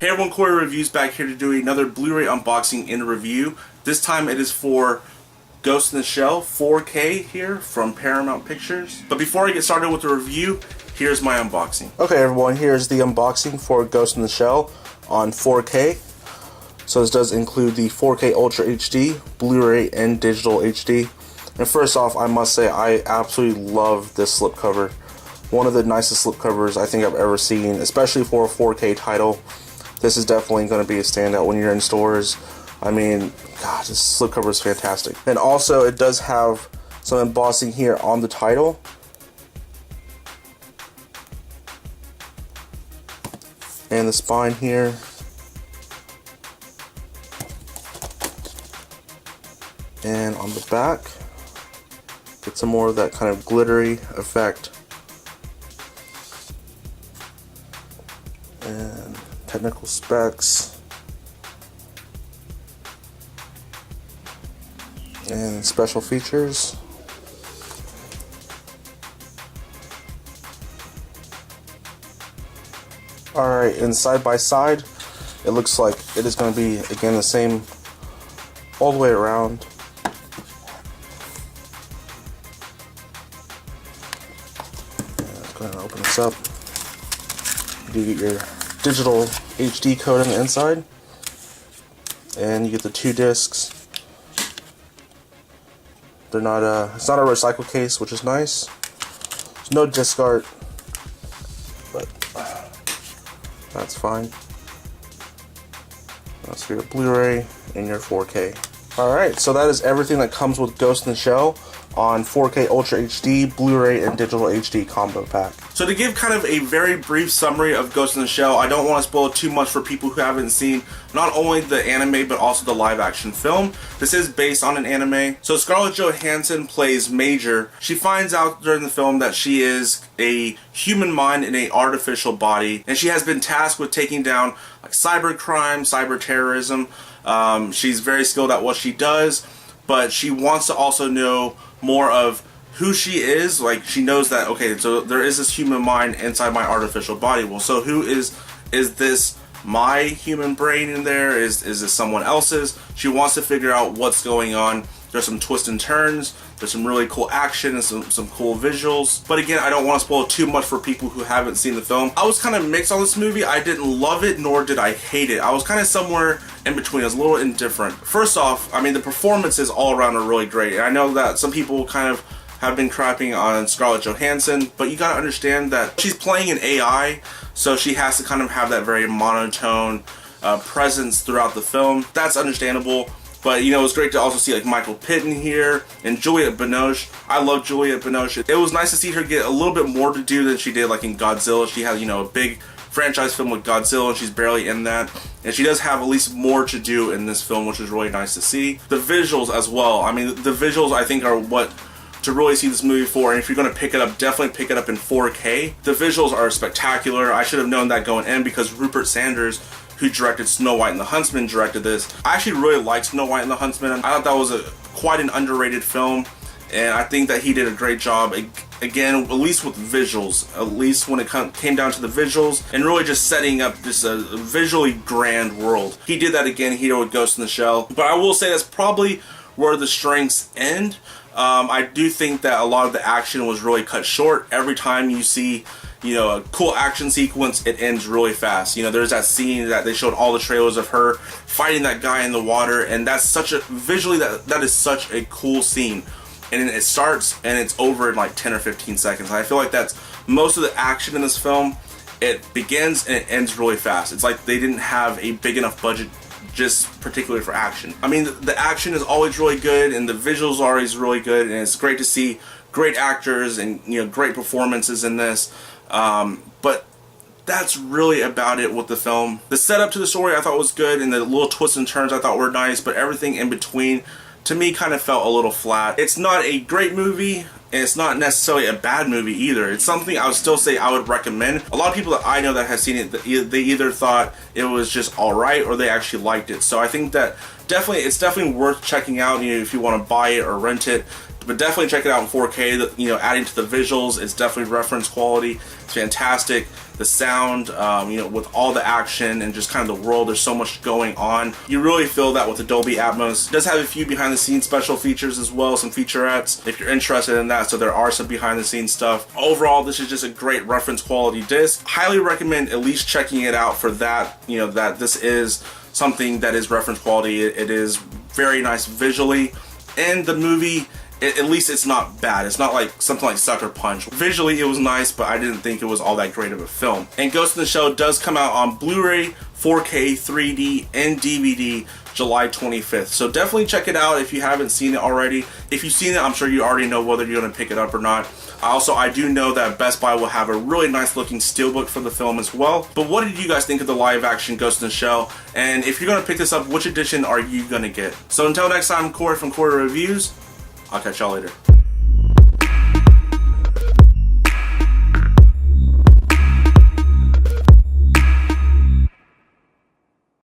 Hey everyone, Corey Reviews back here to do another Blu-ray unboxing and review. This time it is for Ghost in the Shell 4K here from Paramount Pictures. But before I get started with the review, here's my unboxing. Okay everyone, here's the unboxing for Ghost in the Shell on 4K. So this does include the 4K Ultra HD, Blu-ray, and digital HD. And first off, I must say I absolutely love this slipcover. One of the nicest slipcovers I think I've ever seen, especially for a 4K title. This is definitely going to be a standout when you're in stores. I mean, God, this slipcover is fantastic. And also, it does have some embossing here on the title. And the spine here. And on the back, get some more of that kind of glittery effect. And technical specs. And special features. Alright, and side by side, it looks like it is going to be, again, the same all the way around. Go ahead and open this up. You get your digital HD code on the inside, and you get the 2 discs. They're not it's not a recycle case, which is nice. There's no disc art, but that's fine. That's for your Blu-ray and your 4K. Alright, so that is everything that comes with Ghost in the Shell on 4K Ultra HD, Blu-ray, and digital HD combo pack. So to give kind of a very brief summary of Ghost in the Shell, I don't want to spoil too much for people who haven't seen not only the anime but also the live action film. This is based on an anime. So Scarlett Johansson plays Major. She finds out during the film that she is a human mind in an artificial body, and she has been tasked with taking down like cybercrime, cyber terrorism. She's very skilled at what she does, but she wants to also know more of who she is. Like, she knows that, okay, so there is this human mind inside my artificial body. Well, so who is this my human brain in there? Is this someone else's? She wants to figure out what's going on. There's some twists and turns. There's some really cool action and some cool visuals. But again, I don't want to spoil too much for people who haven't seen the film. I was kind of mixed on this movie. I didn't love it, nor did I hate it. I was kind of somewhere in between. I was a little indifferent. First off, I mean, the performances all around are really great. And I know that some people kind of have been crapping on Scarlett Johansson, but you gotta understand that she's playing an AI, so she has to kind of have that very monotone presence throughout the film. That's understandable. But, you know, it was great to also see, like, Michael Pitt in here and Juliette Binoche. I love Juliette Binoche. It was nice to see her get a little bit more to do than she did, like, in Godzilla. She had, you know, a big franchise film with Godzilla, and she's barely in that. And she does have at least more to do in this film, which is really nice to see. The visuals as well. I mean, the visuals, I think, are what to really see this movie for. And if you're going to pick it up, definitely pick it up in 4K. The visuals are spectacular. I should have known that going in, because Rupert Sanders, who directed Snow White and the Huntsman, directed this. I actually really liked Snow White and the Huntsman. I thought that was quite an underrated film, and I think that he did a great job, again, at least with visuals, at least when it came down to the visuals, and really just setting up this visually grand world. He did that again here with Ghost in the Shell, but I will say that's probably where the strengths end. I do think that a lot of the action was really cut short. Every time you see, you know, a cool action sequence, it ends really fast. You know, there's that scene that they showed all the trailers of her fighting that guy in the water, and that's such a, visually, that is such a cool scene. And it starts and it's over in like 10 or 15 seconds. I feel like that's most of the action in this film. It begins and it ends really fast. It's like they didn't have a big enough budget just particularly for action. I mean, the action is always really good, and the visuals are always really good, and it's great to see great actors and, you know, great performances in this. But that's really about it with the film. The setup to the story I thought was good, and the little twists and turns I thought were nice, but everything in between to me kind of felt a little flat. It's not a great movie, and it's not necessarily a bad movie either. It's something I would still say I would recommend. A lot of people that I know that have seen it, they either thought it was just alright or they actually liked it. So I think that it's definitely worth checking out. You know, if you want to buy it or rent it, but definitely check it out in 4K. You know, adding to the visuals, it's definitely reference quality. It's fantastic. The sound, you know, with all the action and just kind of the world, there's so much going on. You really feel that with the Dolby Atmos. It does have a few behind the scenes special features as well, some featurettes if you're interested in that. So there are some behind the scenes stuff. Overall, this is just a great reference quality disc. Highly recommend at least checking it out for that, you know, that this is something that is reference quality. It is very nice visually, and the movie, at least it's not bad. It's not like something like Sucker Punch. Visually it was nice, but I didn't think it was all that great of a film. And Ghost in the Shell does come out on Blu-ray, 4K, 3D, and DVD July 25th. So definitely check it out if you haven't seen it already. If you've seen it, I'm sure you already know whether you're going to pick it up or not. Also, I do know that Best Buy will have a really nice looking steelbook for the film as well. But what did you guys think of the live action Ghost in the Shell? And if you're going to pick this up, which edition are you going to get? So until next time, I'm Corey from Corey Reviews. I'll catch y'all later.